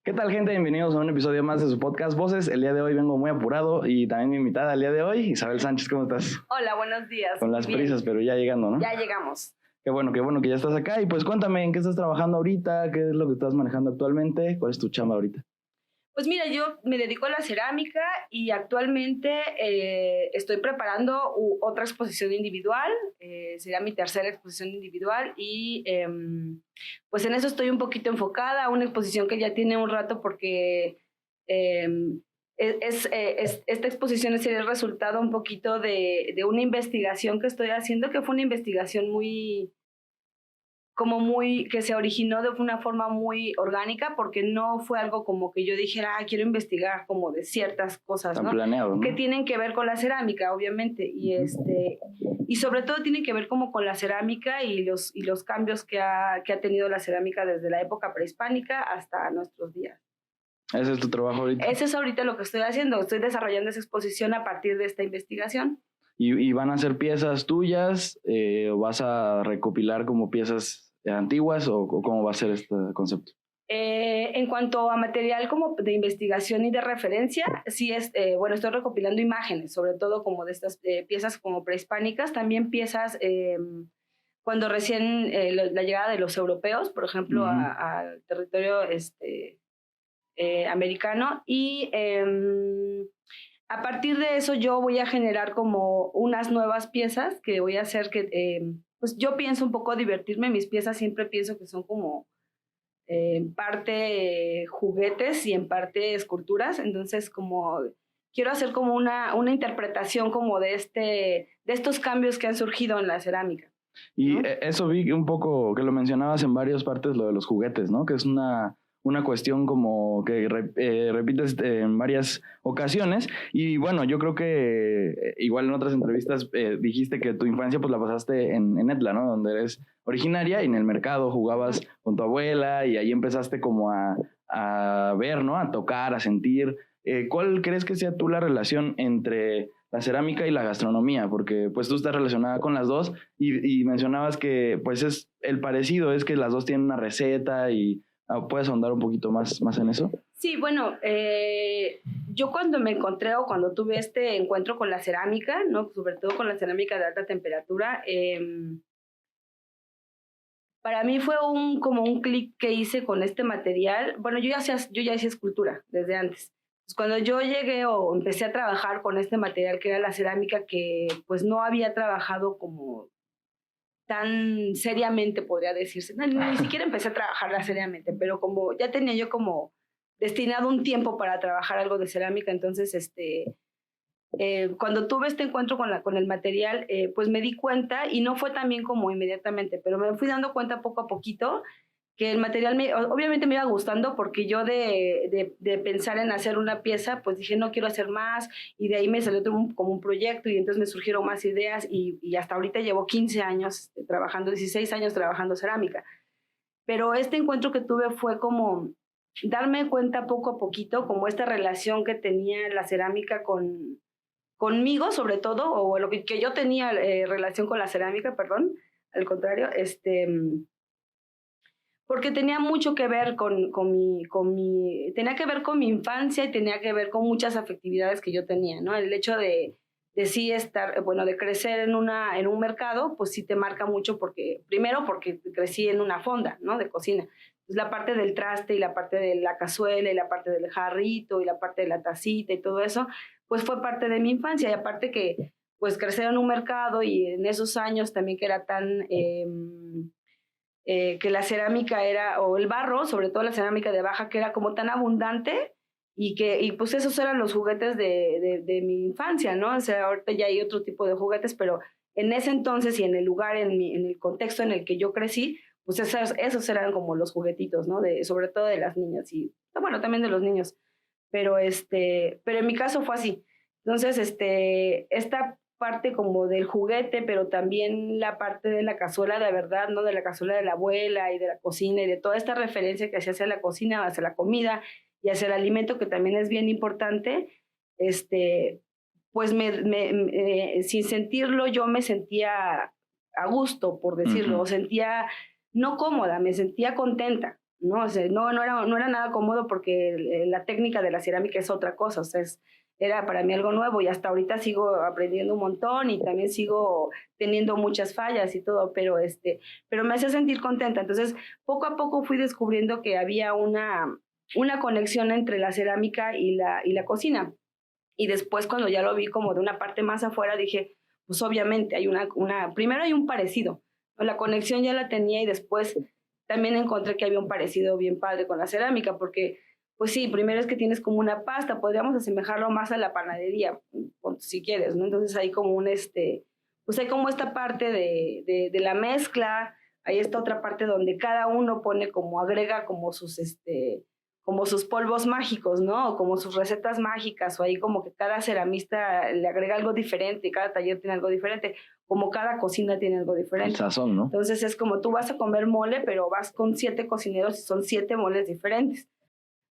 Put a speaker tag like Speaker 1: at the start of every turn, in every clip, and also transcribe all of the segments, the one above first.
Speaker 1: ¿Qué tal, gente? Bienvenidos a un episodio más de su podcast Voces. El día de hoy vengo muy apurado y también mi invitada el día de hoy, Isabel Sánchez. ¿Cómo estás?
Speaker 2: Hola, buenos días.
Speaker 1: Con las
Speaker 2: Bien.
Speaker 1: prisas, pero ya llegando, ¿no?
Speaker 2: Ya llegamos.
Speaker 1: Qué bueno que ya estás acá. Y pues cuéntame, ¿en qué estás trabajando ahorita? ¿Qué es lo que estás manejando actualmente? ¿Cuál es tu chamba ahorita?
Speaker 2: Pues mira, yo me dedico a la cerámica y actualmente estoy preparando otra exposición individual. Será mi tercera exposición individual y pues en eso estoy un poquito enfocada. Una exposición que ya tiene un rato porque esta exposición es el resultado un poquito de una investigación que estoy haciendo, que fue una investigación que se originó de una forma muy orgánica, porque no fue algo como que yo dijera, quiero investigar como de ciertas cosas,
Speaker 1: Tan
Speaker 2: ¿no?
Speaker 1: planeado, ¿no?
Speaker 2: Que tienen que ver con la cerámica, obviamente, y sobre todo tienen que ver como con la cerámica y los cambios que ha tenido la cerámica desde la época prehispánica hasta nuestros días.
Speaker 1: ¿Ese es tu trabajo ahorita?
Speaker 2: Eso es ahorita lo que estoy haciendo. Estoy desarrollando esa exposición a partir de esta investigación.
Speaker 1: ¿Y van a ser piezas tuyas o vas a recopilar como piezas antiguas o cómo va a ser este concepto?
Speaker 2: En cuanto a material como de investigación y de referencia, sí estoy recopilando imágenes, sobre todo como de estas piezas como prehispánicas, también piezas cuando recién la llegada de los europeos, por ejemplo, al territorio americano, y a partir de eso yo voy a generar como unas nuevas piezas que voy a hacer que, pues yo pienso un poco divertirme. Mis piezas siempre pienso que son como en parte juguetes y en parte esculturas, entonces como quiero hacer como una interpretación como de estos cambios que han surgido en la cerámica.
Speaker 1: Y
Speaker 2: ¿no?
Speaker 1: Eso vi un poco que lo mencionabas en varias partes, lo de los juguetes, ¿no? Que es una cuestión como que repites en varias ocasiones. Y bueno, yo creo que igual en otras entrevistas dijiste que tu infancia pues la pasaste en Etla, ¿no? Donde eres originaria y en el mercado jugabas con tu abuela y ahí empezaste como a ver, ¿no? A tocar, a sentir. ¿Cuál crees que sea tú la relación entre la cerámica y la gastronomía? Porque pues tú estás relacionada con las dos y mencionabas que pues es el parecido, es que las dos tienen una receta y ¿puedes ahondar un poquito más en eso?
Speaker 2: Sí, bueno, yo cuando me encontré o cuando tuve este encuentro con la cerámica, ¿no? Sobre todo con la cerámica de alta temperatura, para mí fue como un clic que hice con este material. Bueno, yo ya hacía escultura desde antes. Pues cuando yo llegué o empecé a trabajar con este material que era la cerámica, que pues no había trabajado como tan seriamente, podría decirse. No, ni siquiera empecé a trabajarla seriamente, pero como ya tenía yo como destinado un tiempo para trabajar algo de cerámica, entonces cuando tuve este encuentro con el material, pues me di cuenta, y no fue también como inmediatamente, pero me fui dando cuenta poco a poquito que el material obviamente me iba gustando, porque yo de pensar en hacer una pieza, pues dije, no quiero hacer más, y de ahí me salió como un proyecto, y entonces me surgieron más ideas, y hasta ahorita llevo 15 años trabajando, 16 años trabajando cerámica. Pero este encuentro que tuve fue como darme cuenta poco a poquito, como esta relación que tenía la cerámica conmigo, sobre todo, o lo que yo tenía relación con la cerámica, perdón, al contrario, porque tenía mucho que ver tenía que ver con mi infancia y tenía que ver con muchas afectividades que yo tenía, ¿no? El hecho de sí estar, bueno, de crecer en un mercado, pues sí te marca mucho, primero porque crecí en una fonda, ¿no? De cocina. Pues la parte del traste y la parte de la cazuela y la parte del jarrito y la parte de la tacita y todo eso, pues fue parte de mi infancia. Y aparte que, pues crecer en un mercado y en esos años también que era tan... que la cerámica o el barro, sobre todo la cerámica de Baja, que era como tan abundante, y pues esos eran los juguetes de mi infancia, ¿no? O sea, ahorita ya hay otro tipo de juguetes, pero en ese entonces y en el lugar, en el contexto en el que yo crecí, pues esos eran como los juguetitos, ¿no? Sobre todo de las niñas, y bueno, también de los niños, pero en mi caso fue así. Entonces, esta parte como del juguete, pero también la parte de la cazuela de verdad, ¿no? De la cazuela de la abuela y de la cocina y de toda esta referencia que se hace a la cocina, hacia la comida y hacia el alimento, que también es bien importante, pues sin sentirlo yo me sentía a gusto, por decirlo, o sentía no cómoda, me sentía contenta, ¿no? O sea, no era nada cómodo porque la técnica de la cerámica es otra cosa, o sea, era para mí algo nuevo y hasta ahorita sigo aprendiendo un montón y también sigo teniendo muchas fallas y todo, pero me hace sentir contenta. Entonces, poco a poco fui descubriendo que había una conexión entre la cerámica y la cocina. Y después cuando ya lo vi como de una parte más afuera, dije, pues obviamente hay primero hay un parecido, ¿no? La conexión ya la tenía y después también encontré que había un parecido bien padre con la cerámica, porque pues sí, primero es que tienes como una pasta, podríamos asemejarlo más a la panadería, si quieres, ¿no? Entonces hay como pues hay como esta parte de la mezcla, hay esta otra parte donde cada uno pone como, agrega como sus polvos mágicos, ¿no? O como sus recetas mágicas, o ahí como que cada ceramista le agrega algo diferente, cada taller tiene algo diferente, como cada cocina tiene algo diferente.
Speaker 1: El sazón, ¿no?
Speaker 2: Entonces es como tú vas a comer mole, pero vas con 7 cocineros y son 7 moles diferentes,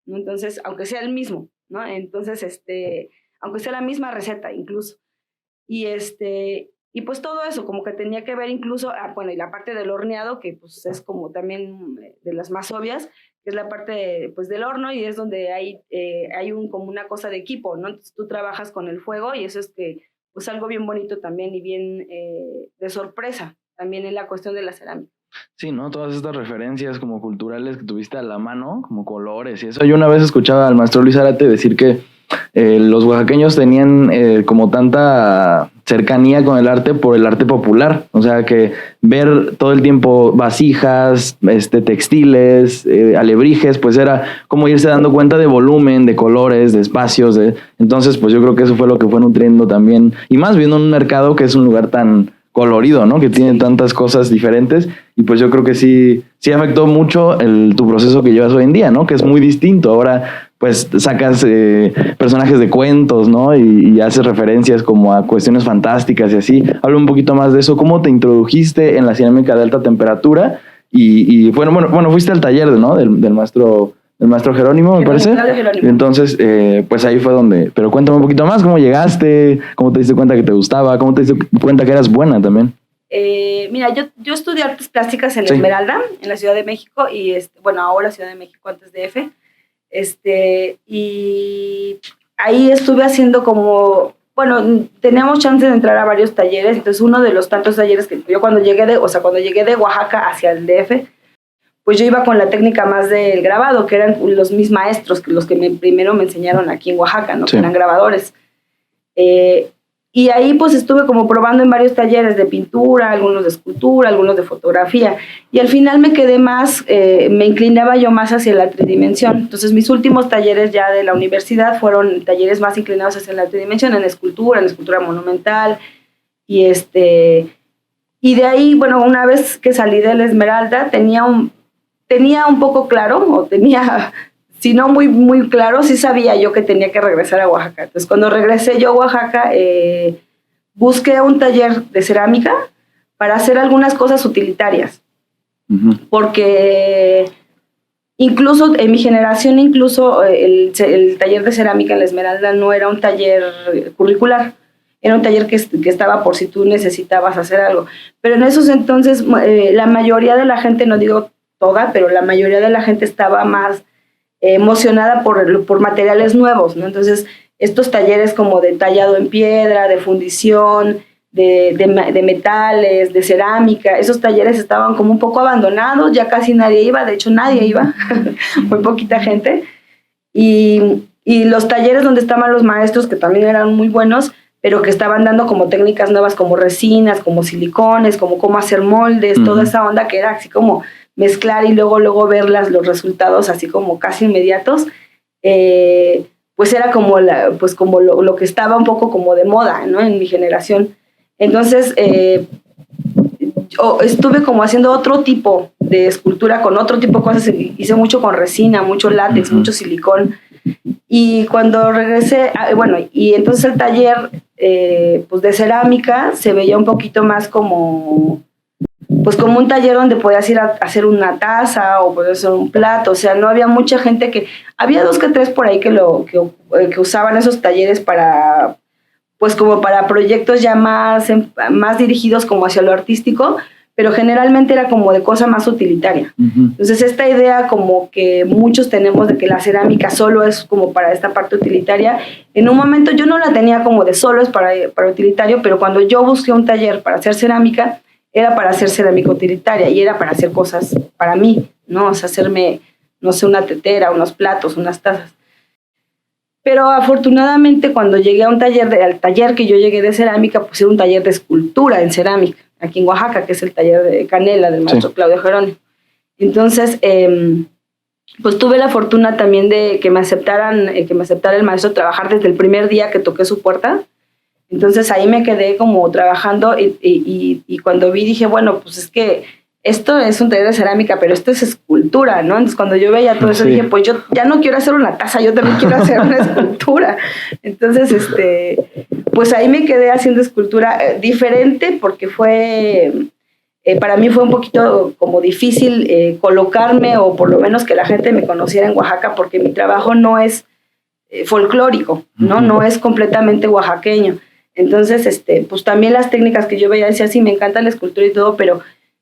Speaker 2: ¿no? Entonces, aunque sea el mismo, ¿no? Entonces, aunque sea la misma receta incluso. Y pues todo eso, como que tenía que ver incluso, bueno, y la parte del horneado, que pues es como también de las más obvias, que es la parte pues del horno y es donde hay como una cosa de equipo, ¿no? Entonces tú trabajas con el fuego y eso es pues algo bien bonito también y bien de sorpresa también en la cuestión de la cerámica.
Speaker 1: Sí, ¿no? Todas estas referencias como culturales que tuviste a la mano, como colores y eso. Yo una vez escuchaba al maestro Luis Zárate decir que los oaxaqueños tenían como tanta cercanía con el arte por el arte popular, o sea que ver todo el tiempo vasijas, textiles, alebrijes, pues era como irse dando cuenta de volumen, de colores, de espacios, entonces pues yo creo que eso fue lo que fue nutriendo también, y más viendo un mercado que es un lugar tan colorido, ¿no? Que tiene tantas cosas diferentes y pues yo creo que sí afectó mucho tu proceso que llevas hoy en día, ¿no? Que es muy distinto. Ahora pues sacas personajes de cuentos, ¿no? Y haces referencias como a cuestiones fantásticas y así. Habla un poquito más de eso. ¿Cómo te introdujiste en la cerámica de alta temperatura? Y bueno, fuiste al taller, ¿no? Del maestro Jerónimo, me parece. Jerónimo. Entonces, pues ahí fue donde... Pero cuéntame un poquito más, ¿cómo llegaste? ¿Cómo te diste cuenta que te gustaba? ¿Cómo te diste cuenta que eras buena también?
Speaker 2: Mira, yo estudié artes plásticas en Esmeralda, en la Ciudad de México, y ahora Ciudad de México, antes de F. Y ahí estuve haciendo como... Bueno, teníamos chance de entrar a varios talleres, entonces uno de los tantos talleres que yo cuando llegué de Oaxaca hacia el DF, pues yo iba con la técnica más del grabado, que eran mis maestros, los que primero me enseñaron aquí en Oaxaca, ¿no? Sí. Que eran grabadores. Y ahí pues estuve como probando en varios talleres de pintura, algunos de escultura, algunos de fotografía. Y al final me quedé me inclinaba yo más hacia la tridimensión. Entonces mis últimos talleres ya de la universidad fueron talleres más inclinados hacia la tridimensión, en escultura monumental. Y de ahí, bueno, una vez que salí de la Esmeralda, tenía un poco claro, si no muy, muy claro, sí sabía yo que tenía que regresar a Oaxaca. Entonces, cuando regresé yo a Oaxaca, busqué un taller de cerámica para hacer algunas cosas utilitarias. Uh-huh. Porque incluso en mi generación, el taller de cerámica en la Esmeralda no era un taller curricular. Era un taller que estaba por si tú necesitabas hacer algo. Pero en esos entonces, la mayoría de la gente, no digo toda, pero la mayoría de la gente estaba más emocionada por materiales nuevos, ¿no? Entonces, estos talleres como de tallado en piedra, de fundición, de metales, de cerámica, esos talleres estaban como un poco abandonados, ya casi nadie iba, de hecho nadie iba, muy poquita gente. Y los talleres donde estaban los maestros, que también eran muy buenos, pero que estaban dando como técnicas nuevas, como resinas, como silicones, como cómo hacer moldes, uh-huh. Toda esa onda que era así como mezclar y luego ver los resultados así como casi inmediatos, pues era como lo que estaba un poco como de moda, ¿no? En mi generación. Entonces, yo estuve como haciendo otro tipo de escultura con otro tipo de cosas, hice mucho con resina, mucho látex, uh-huh. Mucho silicón. Y cuando regresé, y entonces el taller pues de cerámica se veía un poquito más como un taller donde podías ir a hacer una taza o podías hacer un plato, o sea, no había mucha gente había 2 que 3 por ahí que usaban esos talleres para, pues como para proyectos ya más dirigidos como hacia lo artístico, pero generalmente era como de cosa más utilitaria. Entonces esta idea como que muchos tenemos de que la cerámica solo es como para esta parte utilitaria, en un momento yo no la tenía como de solo es para utilitario, pero cuando yo busqué un taller para hacer cerámica, era para hacer cerámica utilitaria y era para hacer cosas para mí, ¿no? O sea, hacerme, no sé, una tetera, unos platos, unas tazas. Pero afortunadamente cuando llegué a un taller, al taller que yo llegué de cerámica, pues era un taller de escultura en cerámica, aquí en Oaxaca, que es el taller de Canela del maestro Claudio Jerónimo. Entonces, pues tuve la fortuna también de que me aceptara el maestro trabajar desde el primer día que toqué su puerta. Entonces ahí me quedé como trabajando y cuando vi dije, bueno, pues es que esto es un taller de cerámica, pero esto es escultura, ¿no? Entonces cuando yo veía todo eso dije, pues yo ya no quiero hacer una taza, yo también quiero hacer una escultura. Entonces, pues ahí me quedé haciendo escultura diferente porque para mí fue un poquito como difícil colocarme o por lo menos que la gente me conociera en Oaxaca porque mi trabajo no es folclórico, ¿no? No es completamente oaxaqueño. Entonces, pues también las técnicas que yo veía decía, sí, me encanta la escultura y todo, pero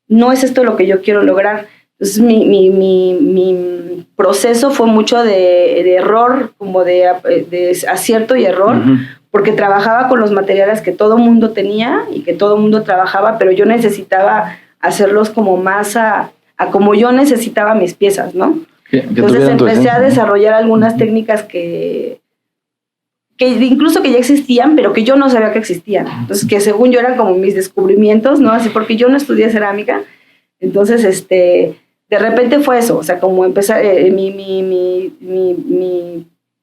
Speaker 2: no es esto lo que yo quiero lograr. Entonces, mi proceso fue mucho de error, como de acierto y error, porque trabajaba con los materiales que todo mundo tenía y que todo mundo trabajaba, pero yo necesitaba hacerlos como más a como yo necesitaba mis piezas, ¿no? Entonces empecé a desarrollar algunas técnicas que incluso que ya existían, pero que yo no sabía que existían. Entonces, que según yo eran como mis descubrimientos, ¿no? Así, porque yo no estudié cerámica. Entonces, de repente fue eso. O sea, como empezar, mi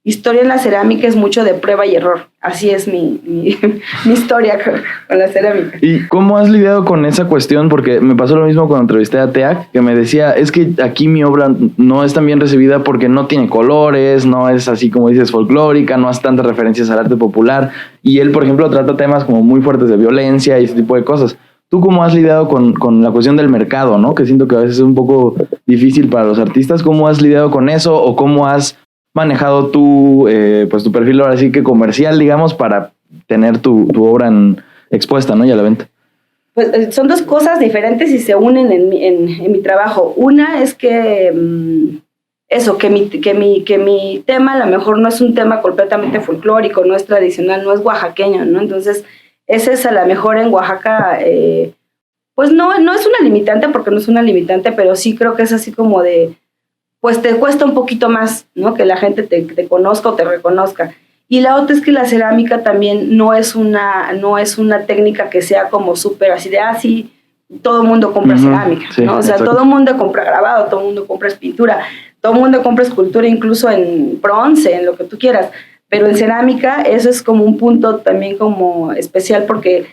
Speaker 2: historia en la cerámica es mucho de prueba y error. Así es mi historia con la cerámica.
Speaker 1: ¿Y cómo has lidiado con esa cuestión? Porque me pasó lo mismo cuando entrevisté a Teac, que me decía, es que aquí mi obra no es tan bien recibida porque no tiene colores, no es así como dices folclórica, no hace tantas referencias al arte popular. Y él, por ejemplo, trata temas como muy fuertes de violencia y ese tipo de cosas. ¿Tú cómo has lidiado con la cuestión del mercado, ¿no? Que siento que a veces es un poco difícil para los artistas. ¿Cómo has lidiado con eso o cómo has manejado pues tu perfil ahora sí que comercial, digamos, para tener tu obra expuesta, ¿no? Y a la venta?
Speaker 2: Pues son dos cosas diferentes y se unen en mi trabajo. Una es que mi tema a lo mejor no es un tema completamente folclórico, no es tradicional, no es oaxaqueño, ¿no? Entonces, ese es a lo mejor en Oaxaca, pues no es una limitante porque no es una limitante, pero sí creo que es así como de, pues te cuesta un poquito más, ¿no? Que la gente te conozca o te reconozca. Y la otra es que la cerámica también no es una técnica que sea como súper así de, sí, todo el mundo compra cerámica, ¿no? Sí, o sea, todo el mundo compra grabado, todo el mundo compra pintura, todo el mundo compra escultura, incluso en bronce, en lo que tú quieras. Pero en cerámica eso es como un punto también como especial porque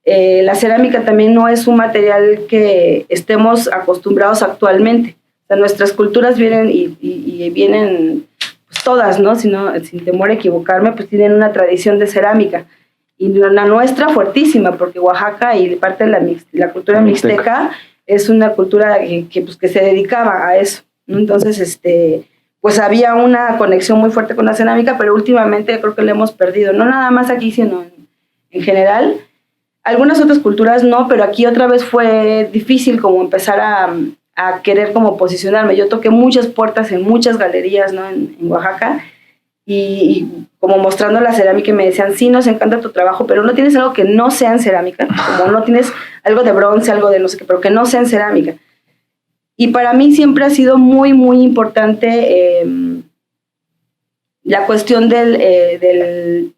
Speaker 2: la cerámica también no es un material que estemos acostumbrados actualmente. O sea, nuestras culturas vienen y vienen pues, todas, ¿no? Sin temor a equivocarme, pues tienen una tradición de cerámica. Y la nuestra fuertísima, porque Oaxaca y parte de la cultura mixteca es una cultura que se dedicaba a eso, ¿no? Entonces, pues había una conexión muy fuerte con la cerámica, pero últimamente creo que la hemos perdido, no nada más aquí, sino en general. Algunas otras culturas no, pero aquí otra vez fue difícil como empezar a querer como posicionarme. Yo toqué muchas puertas en muchas galerías, ¿no? en Oaxaca, y como mostrando la cerámica y me decían, sí, nos encanta tu trabajo, pero no tienes algo que no sea en cerámica, como no tienes algo de bronce, algo de no sé qué, pero que no sea en cerámica. Y para mí siempre ha sido muy, muy importante la cuestión del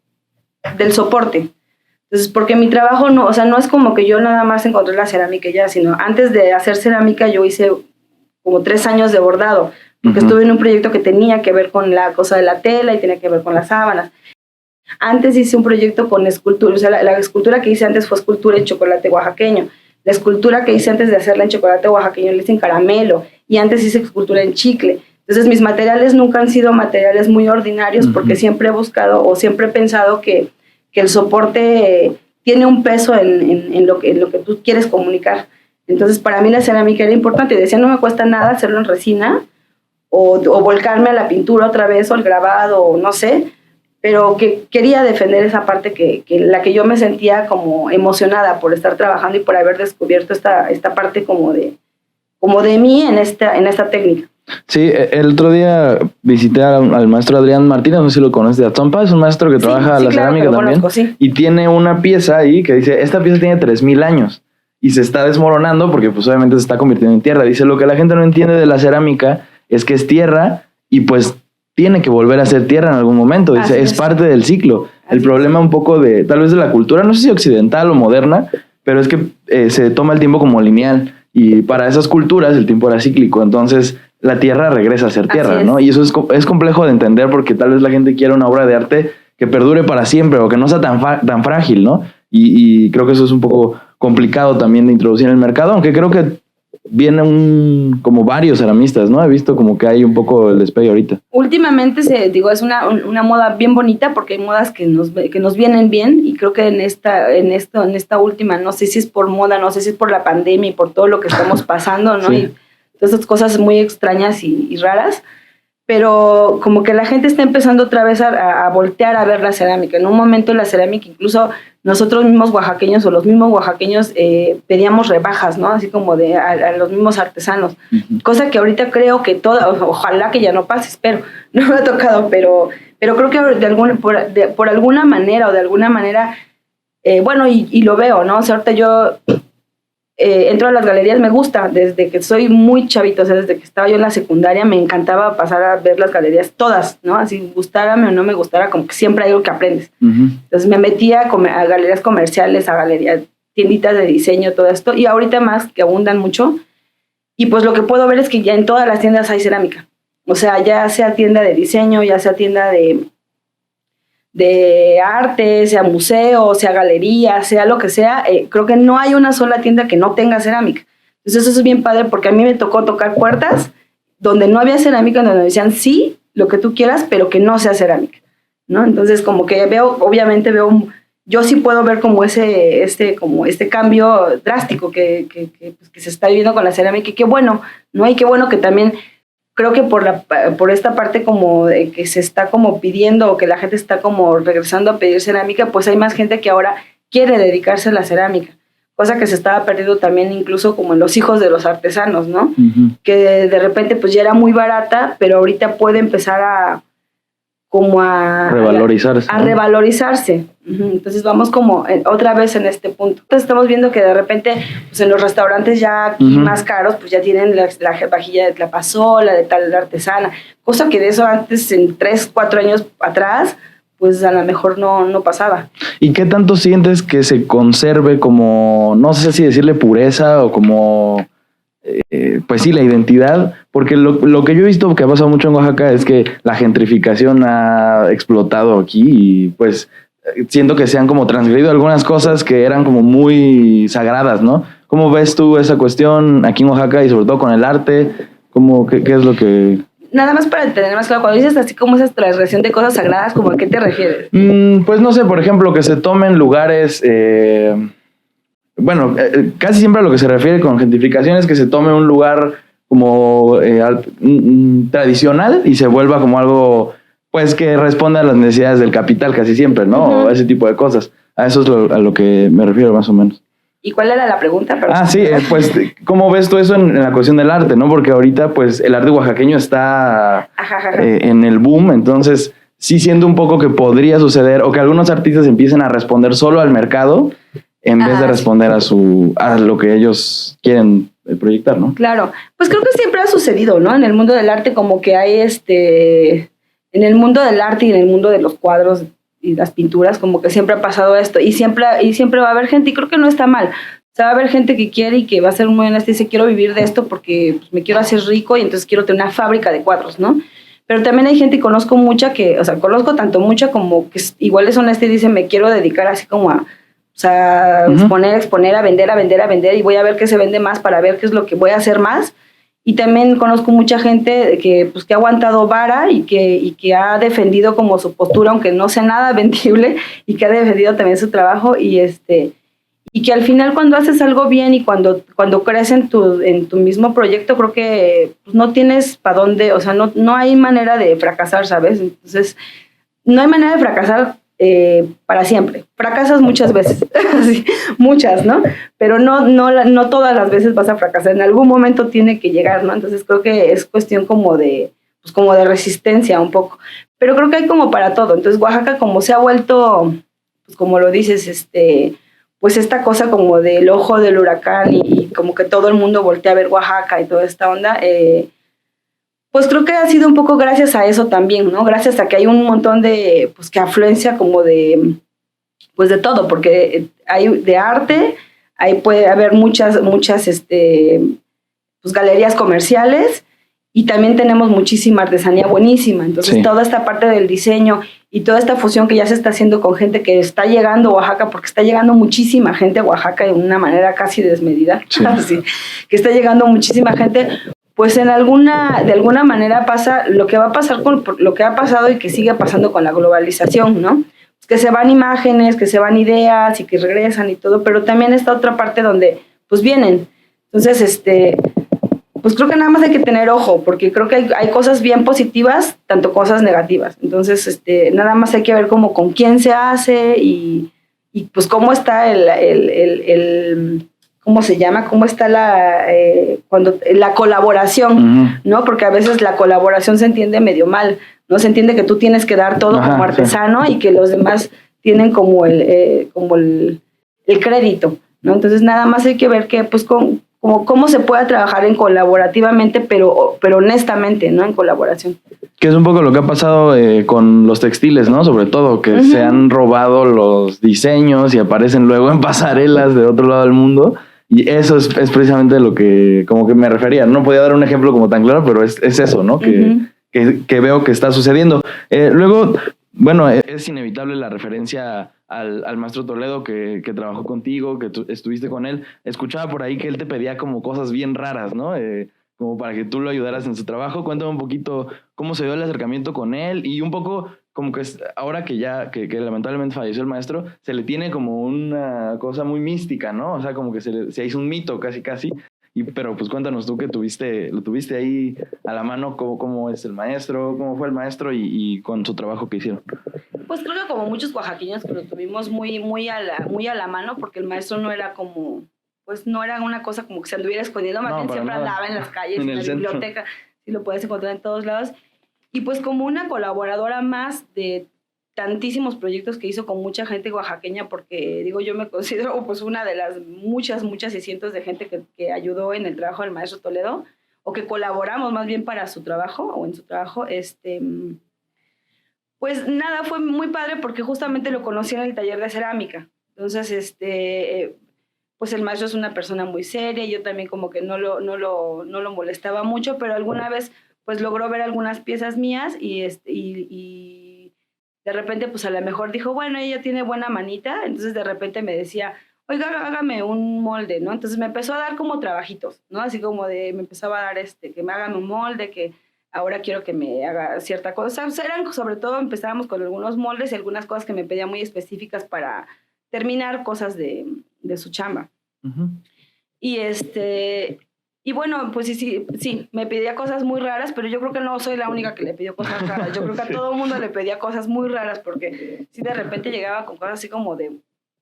Speaker 2: soporte. Entonces, porque mi trabajo no es como que yo nada más encontré la cerámica ya, sino antes de hacer cerámica yo hice como 3 años de bordado, porque estuve en un proyecto que tenía que ver con la cosa de la tela y tenía que ver con las sábanas. Antes hice un proyecto con escultura, o sea, la escultura que hice antes fue escultura en chocolate oaxaqueño. La escultura que hice antes de hacerla en chocolate oaxaqueño la hice en caramelo y antes hice escultura en chicle. Entonces mis materiales nunca han sido materiales muy ordinarios porque siempre he buscado o siempre he pensado que el soporte tiene un peso en lo que tú quieres comunicar. Entonces para mí la cerámica era importante y decía no me cuesta nada hacerlo en resina o volcarme a la pintura otra vez o al grabado o no sé, pero que quería defender esa parte que la que yo me sentía como emocionada por estar trabajando y por haber descubierto esta parte como de mí en esta técnica.
Speaker 1: Sí, el otro día visité al maestro Adrián Martínez, no sé si lo conoces, de Atzompa, es un maestro que trabaja la cerámica también, conozco, sí. Y tiene una pieza ahí que dice, esta pieza tiene 3,000 años y se está desmoronando porque pues obviamente se está convirtiendo en tierra. Dice, lo que la gente no entiende de la cerámica es que es tierra y pues tiene que volver a ser tierra en algún momento, dice, es parte del ciclo. El problema un poco de, tal vez de la cultura, no sé si occidental o moderna, pero es que se toma el tiempo como lineal y para esas culturas el tiempo era cíclico, entonces la tierra regresa a ser tierra, ¿no? Y eso es complejo de entender porque tal vez la gente quiere una obra de arte que perdure para siempre o que no sea tan frágil, ¿no? Y creo que eso es un poco complicado también de introducir en el mercado, aunque creo que vienen como varios ceramistas, ¿no? He visto como que hay un poco el despegue ahorita.
Speaker 2: Últimamente, es una moda bien bonita porque hay modas que nos vienen bien y creo que en esta última, no sé si es por moda, no sé si es por la pandemia y por todo lo que estamos pasando, ¿no? Sí. Y todas esas cosas muy extrañas y raras, pero como que la gente está empezando otra vez a voltear a ver la cerámica. En un momento la cerámica, incluso nosotros mismos oaxaqueños o los mismos oaxaqueños pedíamos rebajas, ¿no? Así como a los mismos artesanos. Uh-huh. Cosa que ahorita creo que ojalá que ya no pase, espero. No me ha tocado, pero creo que por alguna manera o de alguna manera, bueno, y lo veo, ¿no? O sea, ahorita yo entro a las galerías, me gusta, desde que soy muy chavito, o sea, desde que estaba yo en la secundaria, me encantaba pasar a ver las galerías todas, ¿no? Así, gustárame o no me gustara, como que siempre hay algo que aprendes. Uh-huh. Entonces me metía a galerías comerciales, a galerías, tienditas de diseño, todo esto, y ahorita más, que abundan mucho, y pues lo que puedo ver es que ya en todas las tiendas hay cerámica. O sea, ya sea tienda de diseño, ya sea tienda de arte, sea museo, sea galería, sea lo que sea, creo que no hay una sola tienda que no tenga cerámica. Entonces eso es bien padre porque a mí me tocó tocar puertas donde no había cerámica, donde me decían sí, lo que tú quieras, pero que no sea cerámica, ¿no? Entonces como que obviamente veo, yo sí puedo ver como este cambio drástico que se está viviendo con la cerámica, y qué bueno, ¿no? Y qué bueno que también creo que por esta parte como de que se está como pidiendo o que la gente está como regresando a pedir cerámica, pues hay más gente que ahora quiere dedicarse a la cerámica, cosa que se estaba perdiendo también incluso como en los hijos de los artesanos, ¿no? Uh-huh. Que de repente pues ya era muy barata, pero ahorita puede empezar a
Speaker 1: revalorizarse.
Speaker 2: A revalorizarse. Uh-huh. Entonces vamos como otra vez en este punto. Entonces estamos viendo que de repente pues en los restaurantes ya aquí uh-huh. más caros pues ya tienen la vajilla de tlapazola, de tal artesana, cosa que de eso antes en 3-4 años atrás pues a lo mejor no pasaba.
Speaker 1: ¿Y qué tanto sientes que se conserve como, no sé si decirle pureza o como pues sí, la identidad? Porque lo que yo he visto que ha pasado mucho en Oaxaca es que la gentrificación ha explotado aquí y pues siento que se han como transgredido algunas cosas que eran como muy sagradas, ¿no? ¿Cómo ves tú esa cuestión aquí en Oaxaca y sobre todo con el arte? ¿Qué es lo que...?
Speaker 2: Nada más para tener más claro, cuando dices así como esa transgresión de cosas sagradas, ¿cómo a qué te refieres?
Speaker 1: Pues no sé, por ejemplo, que se tomen lugares... Bueno, casi siempre a lo que se refiere con gentrificación es que se tome un lugar como tradicional y se vuelva como algo, pues, que responda a las necesidades del capital casi siempre, ¿no? Uh-huh. O ese tipo de cosas. A eso es a lo que me refiero más o menos.
Speaker 2: ¿Y cuál era la pregunta?
Speaker 1: Sí, pues, ¿cómo ves tú eso en la cuestión del arte, no? Porque ahorita, pues, el arte oaxaqueño está en el boom, entonces sí siento un poco que podría suceder o que algunos artistas empiecen a responder solo al mercado en vez de responder a lo que ellos quieren proyectar, ¿no?
Speaker 2: Claro, pues creo que siempre ha sucedido, ¿no? En el mundo del arte como que hay en el mundo del arte y en el mundo de los cuadros y las pinturas como que siempre ha pasado esto y siempre va a haber gente y creo que no está mal. O sea, va a haber gente que quiere y que va a ser muy honesta y dice quiero vivir de esto porque pues, me quiero hacer rico y entonces quiero tener una fábrica de cuadros, ¿no? Pero también hay gente y conozco tanto mucha como que igual es honesta y dice me quiero dedicar así como a exponer, a vender y voy a ver qué se vende más para ver qué es lo que voy a hacer más. Y también conozco mucha gente que ha aguantado vara y que ha defendido como su postura, aunque no sea nada vendible, y que ha defendido también su trabajo y que al final cuando haces algo bien y cuando crees en tu mismo proyecto, creo que pues, no tienes para dónde, o sea, no hay manera de fracasar, ¿sabes? Entonces no hay manera de fracasar para siempre. Fracasas muchas veces, sí, muchas, ¿no? Pero no todas las veces vas a fracasar. En algún momento tiene que llegar, ¿no? Entonces creo que es cuestión como de resistencia un poco. Pero creo que hay como para todo. Entonces Oaxaca, como se ha vuelto, pues como lo dices, pues esta cosa como del ojo del huracán y como que todo el mundo voltea a ver Oaxaca y toda esta onda, pues creo que ha sido un poco gracias a eso también, ¿no? Gracias a que hay un montón de, pues que afluencia como de, pues de todo, porque hay de arte, ahí puede haber muchas, pues galerías comerciales y también tenemos muchísima artesanía buenísima. Entonces, toda esta parte del diseño y toda esta fusión que ya se está haciendo con gente que está llegando a Oaxaca, porque está llegando muchísima gente a Oaxaca de una manera casi desmedida, así, que está llegando muchísima gente, pues de alguna manera pasa lo que va a pasar con lo que ha pasado y que sigue pasando con la globalización, ¿no? Que se van imágenes, que se van ideas y que regresan y todo, pero también está otra parte donde pues vienen. Entonces, pues creo que nada más hay que tener ojo, porque creo que hay cosas bien positivas, tanto cosas negativas. Entonces, nada más hay que ver como con quién se hace y pues cómo está ¿cómo se llama? ¿Cómo está la colaboración? ¿No? Porque a veces la colaboración se entiende medio mal, ¿no? Se entiende que tú tienes que dar todo como artesano y que los demás tienen como el crédito, ¿no? Entonces nada más hay que ver que, pues, cómo se pueda trabajar en colaborativamente, pero honestamente, ¿no? En colaboración.
Speaker 1: Que es un poco lo que ha pasado con los textiles, ¿no? Sobre todo, que se han robado los diseños y aparecen luego en pasarelas de otro lado del mundo. Y eso es precisamente lo que como que me refería. No podía dar un ejemplo como tan claro, pero es eso, ¿no? Que veo que está sucediendo. Luego, bueno, es inevitable la referencia al maestro Toledo que trabajó contigo, que tú estuviste con él. Escuchaba por ahí que él te pedía como cosas bien raras, ¿no? Como para que tú lo ayudaras en su trabajo. Cuéntame un poquito cómo se dio el acercamiento con él y un poco como que ahora que ya, que lamentablemente falleció el maestro, se le tiene como una cosa muy mística, ¿no? O sea, como que se hizo un mito casi. Pero pues cuéntanos tú que lo tuviste ahí a la mano, cómo es el maestro, cómo fue el maestro y con su trabajo que hicieron.
Speaker 2: Pues creo que como muchos oaxaqueños que lo tuvimos muy a la mano, porque el maestro no era como, pues no era una cosa como que se anduviera escondiendo, más bien siempre andaba en las calles, en la biblioteca, sí lo puedes encontrar en todos lados. Y pues como una colaboradora más de tantísimos proyectos que hizo con mucha gente oaxaqueña, porque digo, yo me considero pues una de las muchas y cientos de gente que ayudó en el trabajo del maestro Toledo, o que colaboramos más bien para su trabajo, o en su trabajo, pues nada, fue muy padre porque justamente lo conocí en el taller de cerámica. Entonces, pues el maestro es una persona muy seria, yo también como que no lo molestaba mucho, pero alguna vez pues logró ver algunas piezas mías y de repente pues a lo mejor dijo, bueno, ella tiene buena manita, entonces de repente me decía, oiga, hágame un molde, ¿no? Entonces me empezó a dar como trabajitos, ¿no? Así como me empezaba a dar que me hagan un molde, que ahora quiero que me haga cierta cosa. O sea, sobre todo empezábamos con algunos moldes y algunas cosas que me pedía muy específicas para terminar cosas de su chamba. Y bueno, pues sí, me pedía cosas muy raras, pero yo creo que no soy la única que le pidió cosas raras. Yo creo que a todo el mundo le pedía cosas muy raras, porque si de repente llegaba con cosas así como de,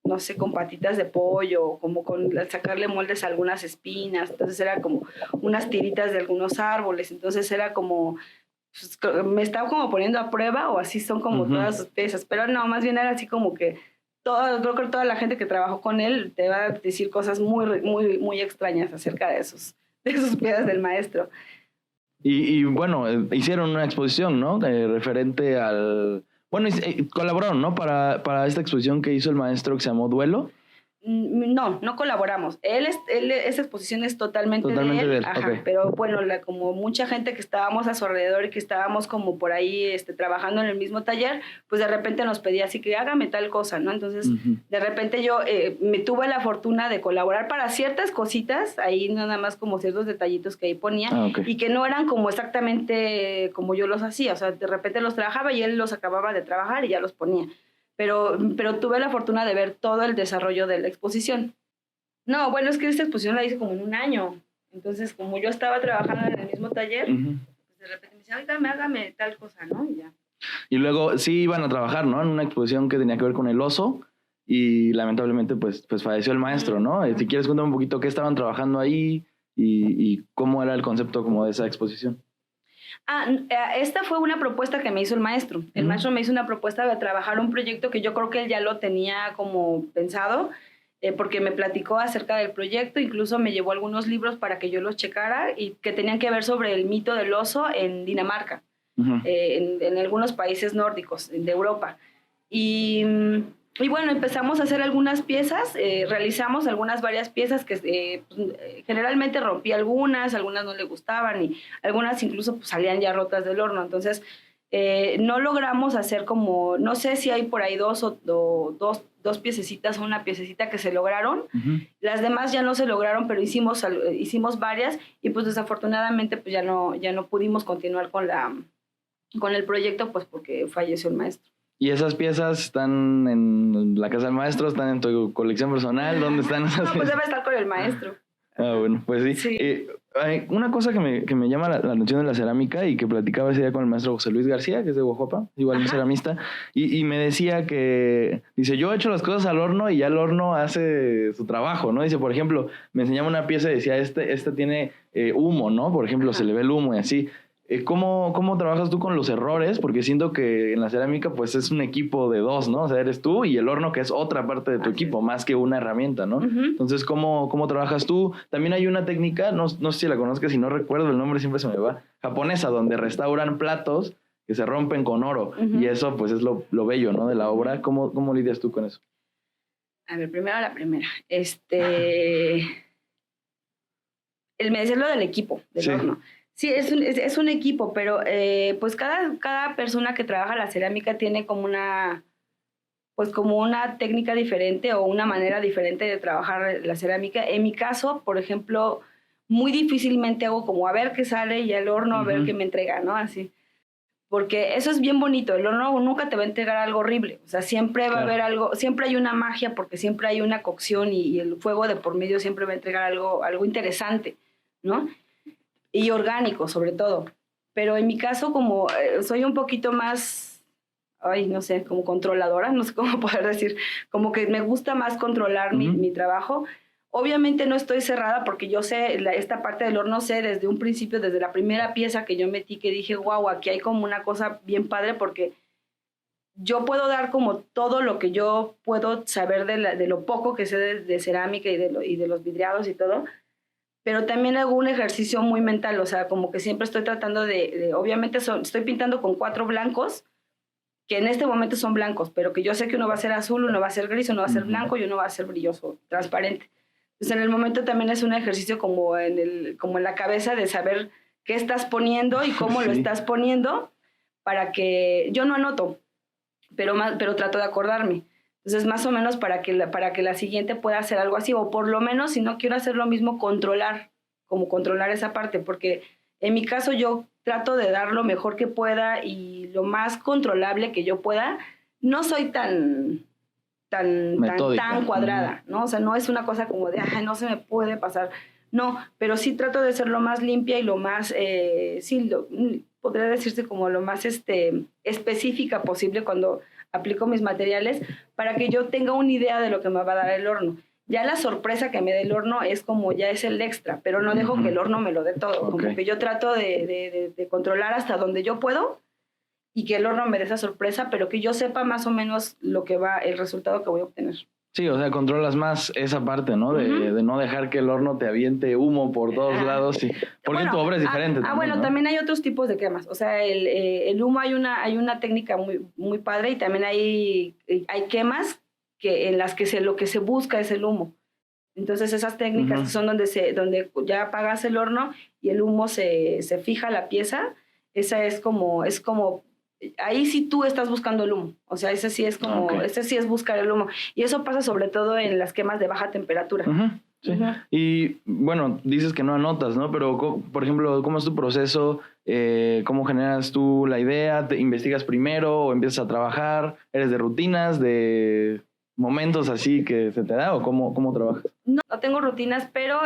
Speaker 2: no sé, con patitas de pollo, como con sacarle moldes a algunas espinas, entonces era como unas tiritas de algunos árboles, entonces era como, pues, me estaba como poniendo a prueba, o así son como todas sus piezas, pero no, más bien era así como que creo que toda la gente que trabajó con él te va a decir cosas muy extrañas acerca de sus piezas del maestro.
Speaker 1: Y bueno, hicieron una exposición, ¿no? Referente al... Bueno, colaboraron, ¿no? Para esta exposición que hizo el maestro que se llamó Duelo.
Speaker 2: No colaboramos. Esa exposición es totalmente de él. Ajá, okay. Pero bueno, como mucha gente que estábamos a su alrededor y que estábamos como por ahí trabajando en el mismo taller, pues de repente nos pedía así que hágame tal cosa, ¿no? Entonces, de repente yo me tuve la fortuna de colaborar para ciertas cositas, ahí nada más como ciertos detallitos que ahí ponía, okay. Y que no eran como exactamente como yo los hacía, o sea, de repente los trabajaba y él los acababa de trabajar y ya los ponía. Pero tuve la fortuna de ver todo el desarrollo de la exposición. No, bueno, es que esta exposición la hice como en un año. Entonces, como yo estaba trabajando en el mismo taller, pues de repente me decía, hágame tal cosa, ¿no? Y ya.
Speaker 1: Y luego sí iban a trabajar, ¿no? En una exposición que tenía que ver con el oso y lamentablemente pues falleció el maestro, ¿no? Si quieres cuéntame un poquito qué estaban trabajando ahí y cómo era el concepto como de esa exposición.
Speaker 2: Esta fue una propuesta que me hizo el maestro. El maestro me hizo una propuesta de trabajar un proyecto que yo creo que él ya lo tenía como pensado, porque me platicó acerca del proyecto, incluso me llevó algunos libros para que yo los checara y que tenían que ver sobre el mito del oso en Dinamarca, en algunos países nórdicos de Europa. Y bueno, empezamos a hacer algunas piezas, realizamos varias piezas que generalmente rompí algunas no le gustaban y algunas incluso pues, salían ya rotas del horno. Entonces, no logramos hacer como, no sé si hay por ahí dos piececitas o una piececita que se lograron. Las demás ya no se lograron, pero hicimos varias y pues desafortunadamente pues ya no pudimos continuar con el proyecto pues porque falleció el maestro.
Speaker 1: ¿Y esas piezas están en la casa del maestro? ¿Están en tu colección personal? ¿Dónde están esas piezas?
Speaker 2: Pues debe estar con el maestro.
Speaker 1: Bueno, pues sí. Una cosa que me llama la atención de la cerámica y que platicaba ese día con el maestro José Luis García, que es de Oaxaca, igual un ceramista, y me decía que, dice, yo he hecho las cosas al horno y ya el horno hace su trabajo, ¿no? Dice, por ejemplo, me enseñaba una pieza y decía, este tiene humo, ¿no? Por ejemplo, se le ve el humo y así. ¿Cómo trabajas tú con los errores? Porque siento que en la cerámica pues es un equipo de dos, ¿no? O sea, eres tú y el horno que es otra parte de tu equipo, más que una herramienta, ¿no? Entonces, ¿cómo trabajas tú? También hay una técnica, no sé si la conozcas, si no recuerdo el nombre, siempre se me va, japonesa, donde restauran platos que se rompen con oro. Y eso pues es lo bello, ¿no? De la obra. ¿Cómo lidias tú con eso?
Speaker 2: A ver, primero la primera. Me decía lo del equipo, del horno. Sí, es un equipo, pero pues cada persona que trabaja la cerámica tiene como una técnica diferente o una manera diferente de trabajar la cerámica. En mi caso, por ejemplo, muy difícilmente hago como a ver qué sale y el horno a ver qué me entrega, ¿no? Así. Porque eso es bien bonito, el horno nunca te va a entregar algo horrible, o sea, siempre va a haber algo, siempre hay una magia porque siempre hay una cocción y el fuego de por medio siempre va a entregar algo interesante, ¿no? Y orgánico, sobre todo. Pero en mi caso, como soy un poquito más, no sé, como controladora, no sé cómo poder decir, como que me gusta más controlar mi trabajo. Obviamente no estoy cerrada porque yo sé, esta parte del horno sé desde un principio, desde la primera pieza que yo metí, que dije, wow, aquí hay como una cosa bien padre porque yo puedo dar como todo lo que yo puedo saber de lo poco que sé de cerámica y de los vidriados y todo, pero también hago un ejercicio muy mental, o sea, como que siempre estoy tratando obviamente estoy pintando con 4 blancos, que en este momento son blancos, pero que yo sé que uno va a ser azul, uno va a ser gris, uno va a ser blanco y uno va a ser brilloso, transparente. Entonces, en el momento también es un ejercicio como en la cabeza de saber qué estás poniendo y cómo lo estás poniendo, para que yo no anoto, pero trato de acordarme. Entonces, más o menos para que la siguiente pueda hacer algo así, o por lo menos, si no quiero hacer lo mismo, controlar esa parte, porque en mi caso yo trato de dar lo mejor que pueda y lo más controlable que yo pueda. No soy tan cuadrada, ¿no? O sea, no es una cosa como de, no se me puede pasar. No, pero sí trato de ser lo más limpia y lo más, podría decirse como lo más específica posible cuando aplico mis materiales, para que yo tenga una idea de lo que me va a dar el horno. Ya la sorpresa que me dé el horno es como ya es el extra, pero no dejo que el horno me lo dé todo. Como que yo trato de controlar hasta donde yo puedo y que el horno me dé esa sorpresa, pero que yo sepa más o menos el resultado que voy a obtener.
Speaker 1: Sí, o sea, controlas más esa parte, ¿no? De no dejar que el horno te aviente humo por todos lados. Porque tu obra es diferente.
Speaker 2: Bueno, ¿no? También hay otros tipos de quemas. O sea, el humo hay una técnica muy, muy padre y también hay quemas en las que lo que se busca es el humo. Entonces, esas técnicas son donde ya apagas el horno y el humo se fija la pieza. Esa es como ahí sí tú estás buscando el humo, o sea, ese sí es buscar el humo, y eso pasa sobre todo en las quemas de baja temperatura.
Speaker 1: Sí. Y bueno, dices que no anotas, ¿no? Pero, por ejemplo, ¿cómo es tu proceso? ¿Cómo generas tú la idea? ¿Te investigas primero o empiezas a trabajar? ¿Eres de rutinas, de momentos así que se te da o cómo trabajas?
Speaker 2: No tengo rutinas, pero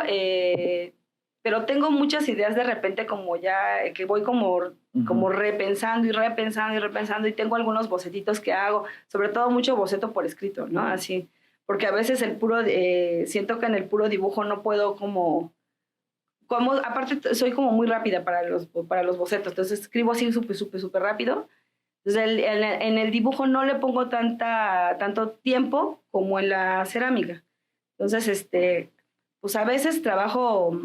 Speaker 2: tengo muchas ideas de repente, como ya que voy como como repensando y repensando y repensando, y tengo algunos bocetitos que hago, sobre todo mucho boceto por escrito, ¿no? Así, porque a veces siento que en el puro dibujo no puedo aparte soy como muy rápida para los bocetos, entonces escribo así súper rápido. Entonces en el dibujo no le pongo tanto tiempo como en la cerámica. Entonces, pues a veces trabajo,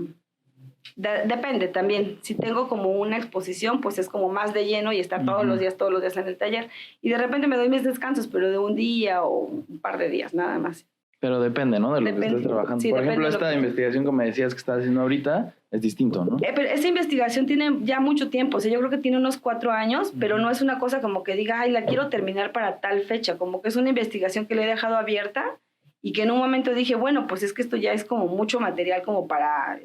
Speaker 2: depende también. Si tengo como una exposición, pues es como más de lleno y estar todos los días en el taller. Y de repente me doy mis descansos, pero de un día o un par de días, nada más.
Speaker 1: Pero depende, ¿no? De lo que estés trabajando. Sí, por ejemplo, esta investigación que me decías que estás haciendo ahorita es distinto, ¿no?
Speaker 2: Pero esa investigación tiene ya mucho tiempo. O sea, yo creo que tiene unos 4 años, pero no es una cosa como que diga, ay, la quiero terminar para tal fecha. Como que es una investigación que le he dejado abierta y que en un momento dije, bueno, pues es que esto ya es como mucho material como para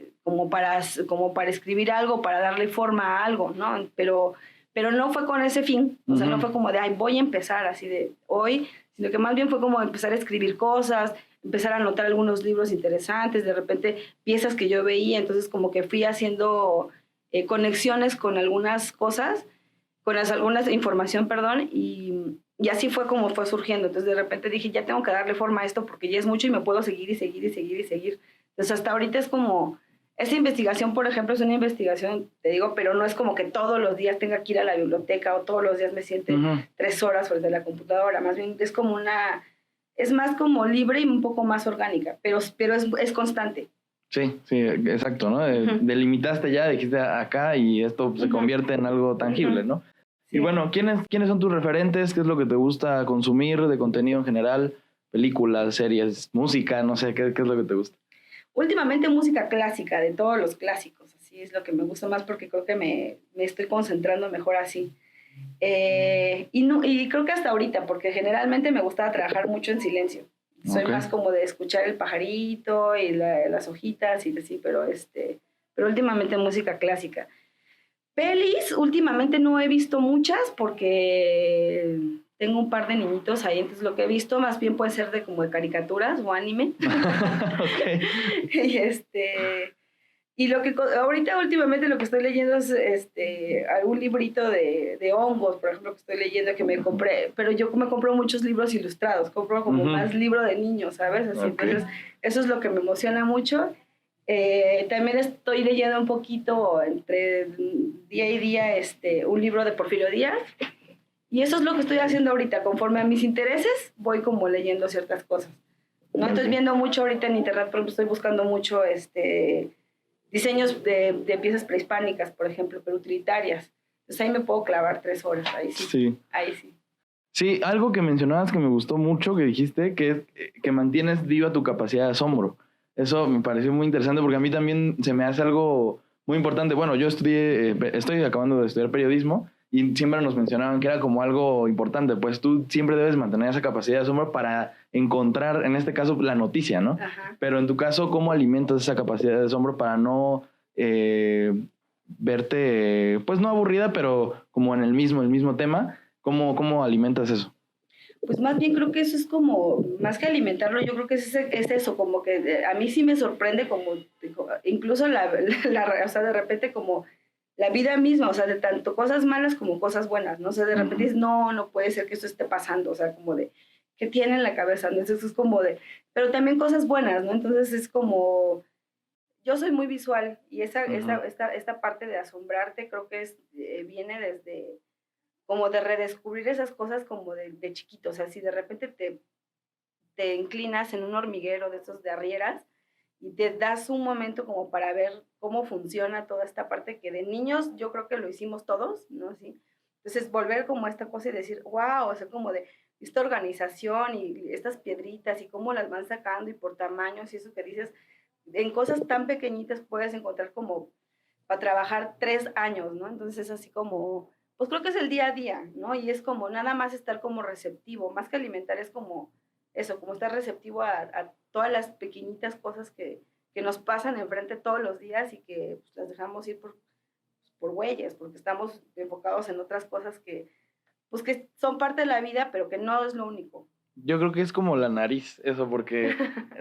Speaker 2: escribir algo, para darle forma a algo, ¿no? Pero no fue con ese fin. O sea, no fue como de, ay, voy a empezar así de hoy, sino que más bien fue como empezar a escribir cosas, empezar a anotar algunos libros interesantes, de repente piezas que yo veía, entonces como que fui haciendo conexiones con algunas cosas, algunas información, perdón, y así fue como fue surgiendo. Entonces de repente dije, ya tengo que darle forma a esto porque ya es mucho y me puedo seguir y seguir y seguir y seguir. Entonces hasta ahorita es como, esta investigación, por ejemplo, es una investigación, te digo, pero no es como que todos los días tenga que ir a la biblioteca o todos los días me siente 3 horas frente a la computadora, más bien es como es más como libre y un poco más orgánica, pero es constante.
Speaker 1: Sí, exacto, ¿no? Delimitaste ya, dijiste acá y esto se convierte en algo tangible, ¿no? Sí. Y bueno, ¿quiénes son tus referentes? ¿Qué es lo que te gusta consumir de contenido en general? Películas, series, música, no sé, ¿qué es lo que te gusta?
Speaker 2: Últimamente música clásica, de todos los clásicos, así es lo que me gusta más porque creo que me estoy concentrando mejor así. Y creo que hasta ahorita, porque generalmente me gustaba trabajar mucho en silencio. Soy más como de escuchar el pajarito y las hojitas y así, pero últimamente música clásica. Pelis, últimamente no he visto muchas porque tengo un par de niñitos ahí, entonces lo que he visto más bien puede ser como de caricaturas o anime. Y lo que ahorita últimamente lo que estoy leyendo es algún librito de hongos, por ejemplo, que estoy leyendo que me compré, pero yo me compro muchos libros ilustrados, compro como más libro de niños, ¿sabes? Así, entonces eso es lo que me emociona mucho. También estoy leyendo un poquito entre día y día un libro de Porfirio Díaz, y eso es lo que estoy haciendo ahorita. Conforme a mis intereses voy como leyendo ciertas cosas, ¿no? Estoy viendo mucho ahorita en internet, por ejemplo, estoy buscando mucho diseños de piezas prehispánicas, por ejemplo, pero utilitarias. Entonces ahí me puedo clavar 3 horas, ahí sí. Ahí sí.
Speaker 1: Sí, algo que mencionabas que me gustó mucho, que dijiste, que es que mantienes viva tu capacidad de asombro. Eso me pareció muy interesante porque a mí también se me hace algo muy importante. Bueno, yo estoy acabando de estudiar periodismo y siempre nos mencionaban que era como algo importante, pues tú siempre debes mantener esa capacidad de asombro para encontrar, en este caso, la noticia, ¿no? Ajá. Pero en tu caso, ¿cómo alimentas esa capacidad de asombro para no verte, pues no aburrida, pero como en el mismo tema? ¿Cómo alimentas eso?
Speaker 2: Pues más bien creo que eso es como, más que alimentarlo, yo creo que es eso, como que a mí sí me sorprende como incluso o sea, de repente como la vida misma, o sea, de tanto cosas malas como cosas buenas, ¿no? O sea, de repente dices, no puede ser que esto esté pasando, o sea, como de, ¿qué tiene en la cabeza? ¿No? Entonces es como pero también cosas buenas, ¿no? Entonces es como, yo soy muy visual y esta parte de asombrarte creo que viene desde como de redescubrir esas cosas como de chiquito, o sea, si de repente te inclinas en un hormiguero de esos de arrieras y te das un momento como para ver cómo funciona toda esta parte que de niños yo creo que lo hicimos todos, ¿no? ¿Sí? Entonces volver como a esta cosa y decir, wow, o sea, como de esta organización y estas piedritas y cómo las van sacando y por tamaños y eso que dices, en cosas tan pequeñitas puedes encontrar como para trabajar 3 años, ¿no? Entonces es así como, pues creo que es el día a día, ¿no? Y es como nada más estar como receptivo, más que alimentar es como eso, como estar receptivo a todas las pequeñitas cosas que nos pasan enfrente todos los días y que pues, las dejamos ir por huellas, porque estamos enfocados en otras cosas pues que son parte de la vida, pero que no es lo único.
Speaker 1: Yo creo que es como la nariz, eso, porque,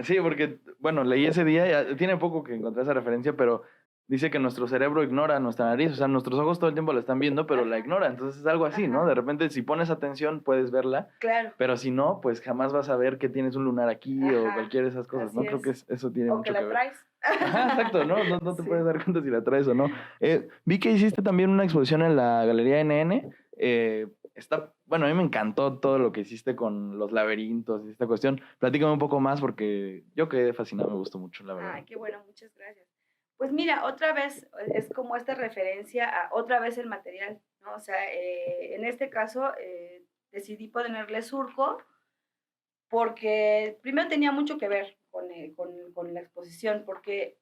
Speaker 1: sí, porque, bueno, leí ese día, tiene poco que encontré esa referencia, pero dice que nuestro cerebro ignora nuestra nariz, o sea, nuestros ojos todo el tiempo la están viendo, pero la ignora, entonces es algo así, ¿no? De repente, si pones atención, puedes verla,
Speaker 2: Claro.
Speaker 1: pero si no, pues jamás vas a ver que tienes un lunar aquí o cualquiera de esas cosas, ¿no? Creo que eso tiene mucho que ver.
Speaker 2: O que la traes.
Speaker 1: Ajá, exacto, no te puedes dar cuenta si la traes o no. Vi que hiciste también una exposición en la Galería NN, bueno, a mí me encantó todo lo que hiciste con los laberintos y esta cuestión. Platícame un poco más porque yo quedé fascinado, me gustó mucho, la verdad.
Speaker 2: Ay, qué bueno, muchas gracias. Pues mira, otra vez es como esta referencia a otra vez el material, ¿no? O sea, en este caso decidí ponerle surco porque primero tenía mucho que ver con la exposición, porque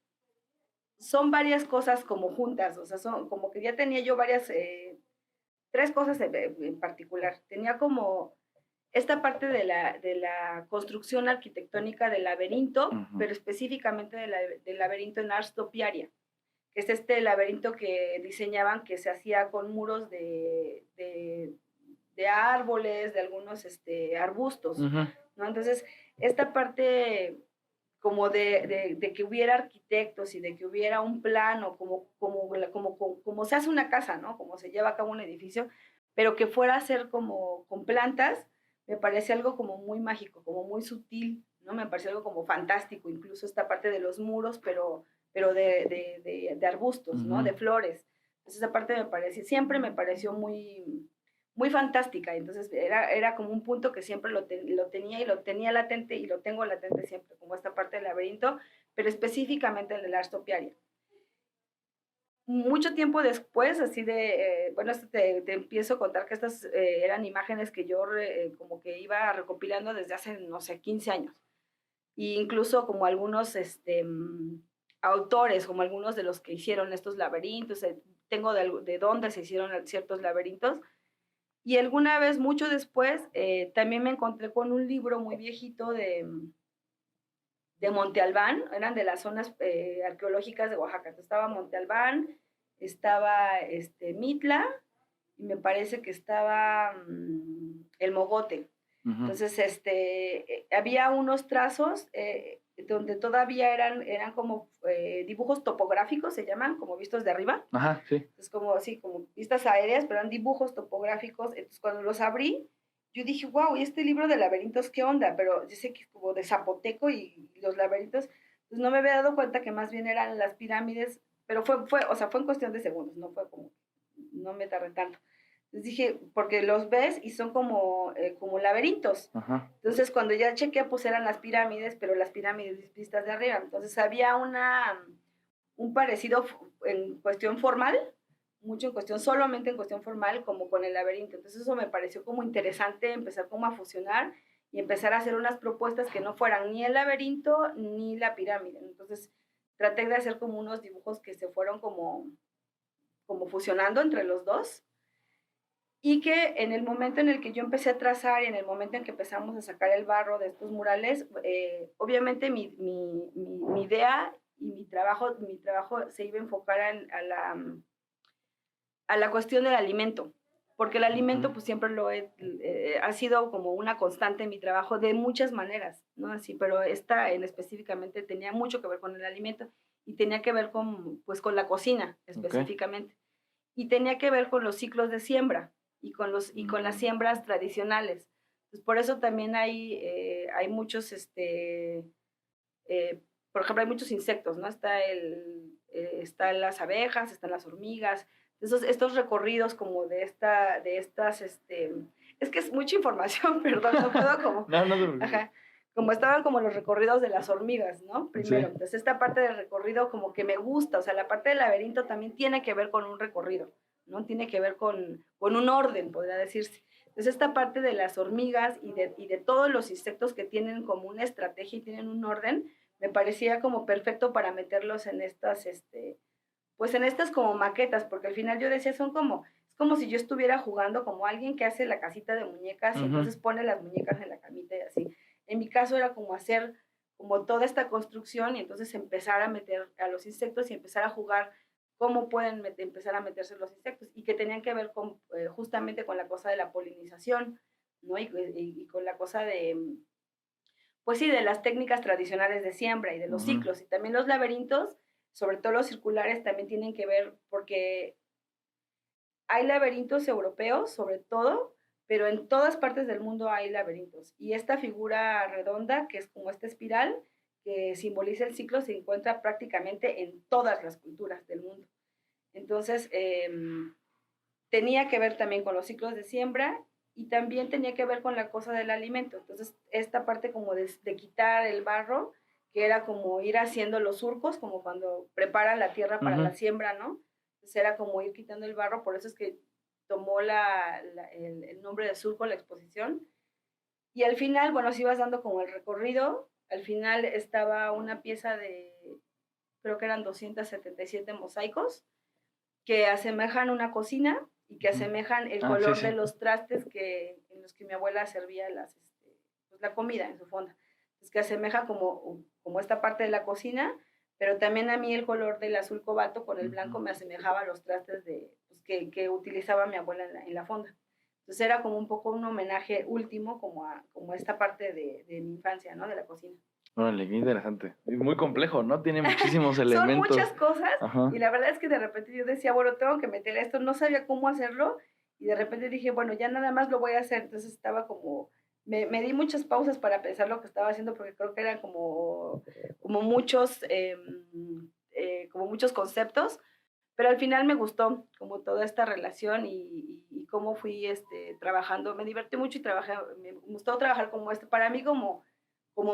Speaker 2: son varias cosas como juntas, o sea, son como que ya tenía yo varias, tres cosas en particular. Tenía como esta parte de la construcción arquitectónica del laberinto, pero específicamente del laberinto en Ars Topiaria, que es este laberinto que diseñaban que se hacía con muros de árboles, de algunos arbustos, ¿no? Entonces, esta parte como de que hubiera arquitectos y de que hubiera un plano, como se hace una casa, ¿no? Como se lleva a cabo un edificio, pero que fuera a ser como con plantas, me parece algo como muy mágico, como muy sutil, ¿no? Me parece algo como fantástico, incluso esta parte de los muros, pero de arbustos, ¿no? De flores. Entonces esa parte siempre me pareció muy, muy fantástica, entonces era como un punto que siempre lo tenía y lo tenía latente y lo tengo latente siempre, como esta parte del laberinto, pero específicamente el del Ars Topiaria. Mucho tiempo después, así bueno, te empiezo a contar que estas eran imágenes que yo como que iba recopilando desde hace, no sé, 15 años. E incluso como algunos autores, como algunos de los que hicieron estos laberintos, tengo de dónde se hicieron ciertos laberintos. Y alguna vez, mucho después, también me encontré con un libro muy viejito de Monte Albán, eran de las zonas arqueológicas de Oaxaca. Entonces, estaba Monte Albán, estaba Mitla, y me parece que estaba el Mogote. Entonces, había unos trazos donde todavía eran como dibujos topográficos, se llaman, como vistos de arriba.
Speaker 1: Ajá, sí.
Speaker 2: Entonces, como vistas aéreas, pero eran dibujos topográficos. Entonces, cuando los abrí, yo dije, wow, ¿y este libro de laberintos qué onda? Pero yo sé que es como de zapoteco y los laberintos, pues no me había dado cuenta que más bien eran las pirámides, pero o sea, fue en cuestión de segundos, no fue como, no me tardé tanto. Entonces dije, porque los ves y son como laberintos.
Speaker 1: Ajá.
Speaker 2: Entonces cuando ya chequé, pues eran las pirámides, pero las pirámides vistas de arriba. Entonces había un parecido en cuestión formal, mucho en cuestión, solamente en cuestión formal, como con el laberinto. Entonces eso me pareció como interesante, empezar como a fusionar y empezar a hacer unas propuestas que no fueran ni el laberinto ni la pirámide. Entonces traté de hacer como unos dibujos que se fueron como fusionando entre los dos, y que en el momento en el que yo empecé a trazar y en el momento en que empezamos a sacar el barro de estos murales, obviamente mi idea y mi trabajo se iba a enfocar a la cuestión del alimento, porque el alimento pues siempre ha sido como una constante en mi trabajo de muchas maneras, ¿no? Así, pero esta específicamente tenía mucho que ver con el alimento y tenía que ver con la cocina específicamente. Y tenía que ver con los ciclos de siembra y con las siembras tradicionales. Pues por eso también hay muchos, por ejemplo, hay muchos insectos, ¿no? Están las abejas, están las hormigas, estos recorridos como de estas, es que es mucha información, perdón, no puedo como...
Speaker 1: No te preocupes.
Speaker 2: Ajá, como estaban como los recorridos de las hormigas, ¿no? Primero,
Speaker 1: sí.
Speaker 2: Entonces esta parte del recorrido como que me gusta, o sea, la parte del laberinto también tiene que ver con un recorrido, ¿no? Tiene que ver con un orden, podría decirse. Entonces esta parte de las hormigas y de todos los insectos que tienen como una estrategia y tienen un orden, me parecía como perfecto para meterlos en estas, pues en estas como maquetas, porque al final yo decía, es como si yo estuviera jugando como alguien que hace la casita de muñecas y entonces pone las muñecas en la camita y así. En mi caso era como hacer como toda esta construcción y entonces empezar a meter a los insectos y empezar a jugar cómo pueden empezar a meterse los insectos y que tenían que ver con, justamente con la cosa de la polinización, ¿no? Y con la cosa pues sí, de las técnicas tradicionales de siembra y de los ciclos. Y también los laberintos sobre todo los circulares, también tienen que ver porque hay laberintos europeos, sobre todo, pero en todas partes del mundo hay laberintos. Y esta figura redonda, que es como esta espiral, que simboliza el ciclo, se encuentra prácticamente en todas las culturas del mundo. Entonces, tenía que ver también con los ciclos de siembra y también tenía que ver con la cosa del alimento. Entonces, esta parte como de quitar el barro, que era como ir haciendo los surcos, como cuando preparan la tierra para la siembra, ¿no? Entonces era como ir quitando el barro, por eso es que tomó el nombre de surco la exposición. Y al final, bueno, si ibas dando como el recorrido, al final estaba una pieza de, creo que eran 277 mosaicos, que asemejan una cocina y que asemejan el color de los trastes en los que mi abuela servía pues la comida en su fonda. Es que asemeja como esta parte de la cocina, pero también a mí el color del azul cobalto con el blanco me asemejaba a los trastes pues, que utilizaba mi abuela en la fonda. Entonces era como un poco un homenaje último como a esta parte de mi infancia, ¿no? De la cocina.
Speaker 1: Órale, qué interesante. Es muy complejo, ¿no? Tiene muchísimos
Speaker 2: Son
Speaker 1: elementos.
Speaker 2: muchas cosas. Ajá. Y la verdad es que de repente yo decía, bueno, tengo que meter esto, no sabía cómo hacerlo y de repente dije, bueno, ya nada más lo voy a hacer. Entonces estaba como, me di muchas pausas para pensar lo que estaba haciendo porque creo que eran como muchos conceptos, pero al final me gustó como toda esta relación y cómo fui trabajando. Me divertí mucho y me gustó trabajar como para mí como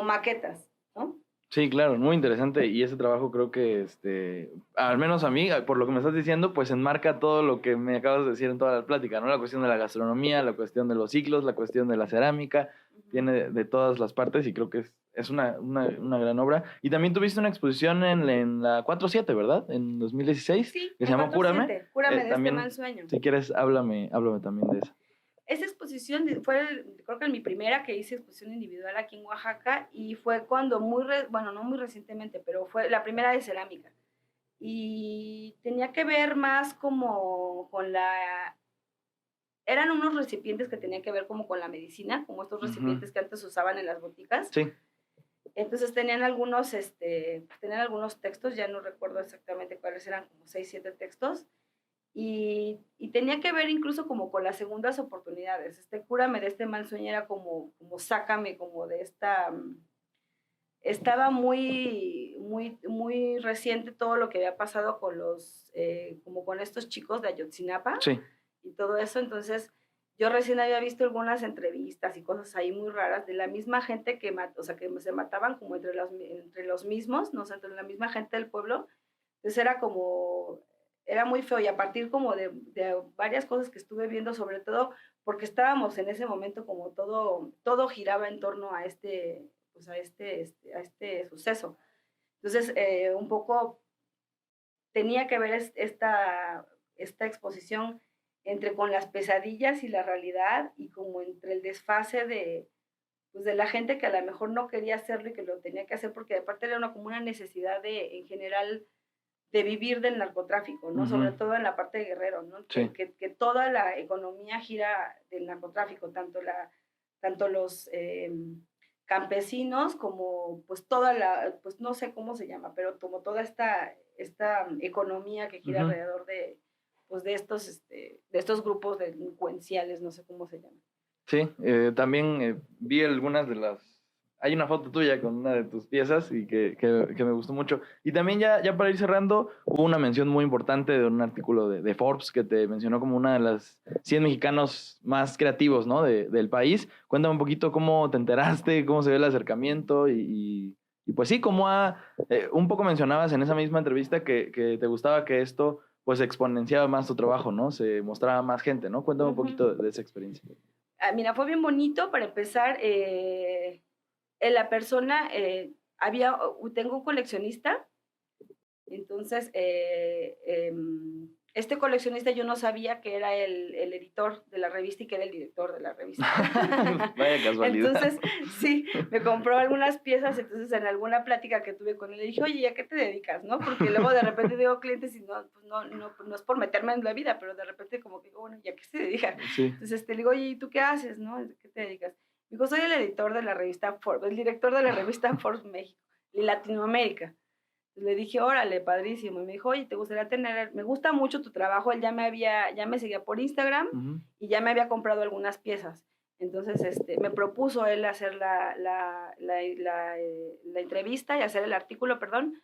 Speaker 2: maquetas, ¿no?
Speaker 1: Sí, claro, muy interesante y ese trabajo creo que, al menos a mí, por lo que me estás diciendo, pues enmarca todo lo que me acabas de decir en toda la plática, ¿no? La cuestión de la gastronomía, la cuestión de los ciclos, la cuestión de la cerámica, tiene de todas las partes y creo que es una gran obra. Y también tuviste una exposición en la 4/7, ¿verdad? En 2016,
Speaker 2: sí,
Speaker 1: que se llama Cúrame.
Speaker 2: Cúrame de
Speaker 1: también,
Speaker 2: este mal sueño.
Speaker 1: Si quieres, háblame también de eso.
Speaker 2: Esa exposición creo que mi primera que hice exposición individual aquí en Oaxaca y fue cuando no muy recientemente, pero fue la primera de cerámica. Y tenía que ver más como con eran unos recipientes que tenían que ver como con la medicina, como estos recipientes que antes usaban en las boticas.
Speaker 1: Sí.
Speaker 2: Entonces tenían algunos textos, ya no recuerdo exactamente cuáles eran, como 6, 7 textos. Y tenía que ver incluso como con las segundas oportunidades. Cúrame de este mal sueño era como sácame como de esta... Estaba muy, muy, muy reciente todo lo que había pasado con como con estos chicos de Ayotzinapa.
Speaker 1: Sí.
Speaker 2: Y todo eso, entonces yo recién había visto algunas entrevistas y cosas ahí muy raras de la misma gente que se mataban como entre los mismos, no sé, entre la misma gente del pueblo. Entonces era muy feo y a partir como de varias cosas que estuve viendo, sobre todo porque estábamos en ese momento como todo giraba en torno a este suceso. Entonces, un poco tenía que ver esta exposición entre con las pesadillas y la realidad y como entre el desfase de la gente que a lo mejor no quería hacerlo y que lo tenía que hacer porque de parte era como una necesidad en general de vivir del narcotráfico, ¿no? Sobre todo en la parte de Guerrero, ¿no?
Speaker 1: Sí.
Speaker 2: Que toda la economía gira del narcotráfico, tanto los campesinos como pues pues no sé cómo se llama, pero como toda esta economía que gira alrededor de estos grupos delincuenciales, no sé cómo se llama.
Speaker 1: Sí, también vi algunas de las... Hay una foto tuya con una de tus piezas y que me gustó mucho. Y también ya para ir cerrando, hubo una mención muy importante de un artículo de Forbes que te mencionó como una de las 100 mexicanos más creativos, ¿no? del país. Cuéntame un poquito cómo te enteraste, cómo se ve el acercamiento y pues sí, un poco mencionabas en esa misma entrevista que te gustaba que esto pues exponenciaba más tu trabajo, ¿no? Se mostraba más gente, ¿no? Cuéntame un poquito de esa experiencia.
Speaker 2: Mira, fue bien bonito para empezar. La persona, tengo un coleccionista, entonces este coleccionista yo no sabía que era el editor de la revista y que era el director de la revista.
Speaker 1: Vaya casualidad.
Speaker 2: Entonces, sí, me compró algunas piezas, entonces en alguna plática que tuve con él le dije, oye, ¿a qué te dedicas? ¿No? Porque luego de repente digo clientes y no es por meterme en la vida, pero de repente como que digo, bueno, ¿y a qué se dedica?
Speaker 1: Sí.
Speaker 2: Entonces le digo, oye, ¿y tú qué haces? ¿No? ¿A qué te dedicas? Digo, soy el editor de la revista Forbes, el director de la revista Forbes México y Latinoamérica. Le dije, órale, padrísimo. Y me dijo, oye, ¿te gustaría tener? Me gusta mucho tu trabajo. Él ya me seguía por Instagram y ya me había comprado algunas piezas. Entonces, me propuso él hacer la entrevista y hacer el artículo, perdón.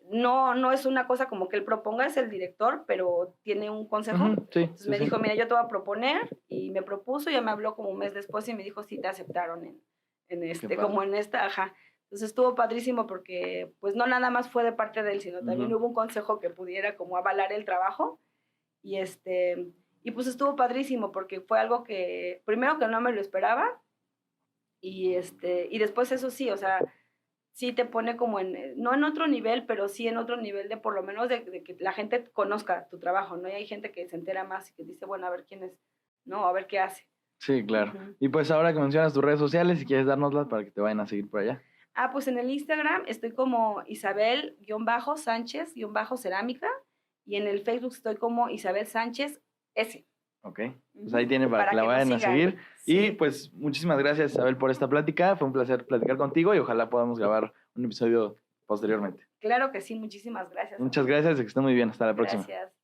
Speaker 2: No es una cosa como que él proponga, es el director, pero tiene un consejo.
Speaker 1: Sí,
Speaker 2: Entonces me dijo, mira, yo te voy a proponer, y me propuso, ya me habló como un mes después y me dijo, sí, te aceptaron como en esta, ajá. Entonces estuvo padrísimo porque pues no nada más fue de parte de él, sino también hubo un consejo que pudiera como avalar el trabajo y y pues estuvo padrísimo porque fue algo que primero que no me lo esperaba y después eso sí, o sea, sí te pone como no en otro nivel, pero sí en otro nivel de por lo menos de que la gente conozca tu trabajo, ¿no? Y hay gente que se entera más y que dice, bueno, a ver quién es, ¿no? A ver qué hace.
Speaker 1: Sí, claro. Y pues ahora que mencionas tus redes sociales, si quieres dárnoslas para que te vayan a seguir por allá.
Speaker 2: Pues en el Instagram estoy como Isabel-Sánchez-cerámica y en el Facebook estoy como Isabel Sánchez S.
Speaker 1: Ok, pues ahí tiene para que la vayan a seguir. Sí. Y pues muchísimas gracias, Isabel, por esta plática. Fue un placer platicar contigo y ojalá podamos grabar un episodio posteriormente.
Speaker 2: Claro que sí, muchísimas gracias.
Speaker 1: Muchas gracias y que estén muy bien. Hasta la próxima.
Speaker 2: Gracias.